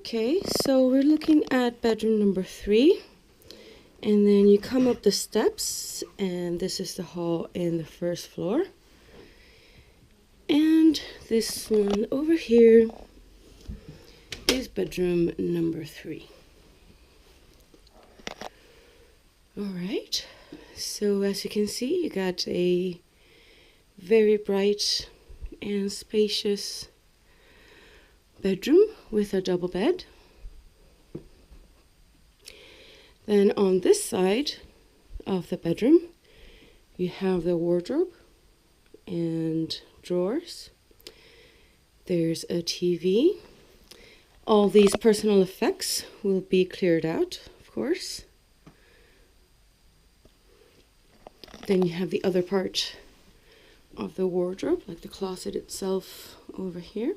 Okay, so we're looking at bedroom number 3, and then you come up the steps, and this is the hall in the first floor. And this one over here is bedroom number 3. Alright, so as you can see, you got a very bright and spacious bedroom with a double bed. Then on this side of the bedroom, you have the wardrobe and drawers. There's a TV. All these personal effects will be cleared out, of course. Then you have the other part of the wardrobe, like the closet itself over here.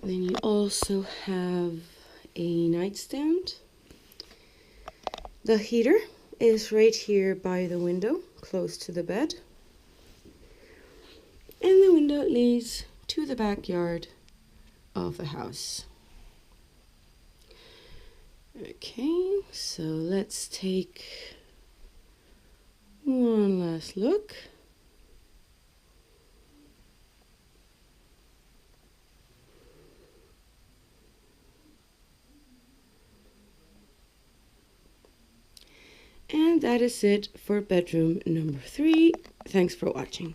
Then you also have a nightstand. The heater is right here by the window, close to the bed. And the window leads to the backyard of the house. Okay, so let's take one last look. And that is it for bedroom number 3. Thanks for watching.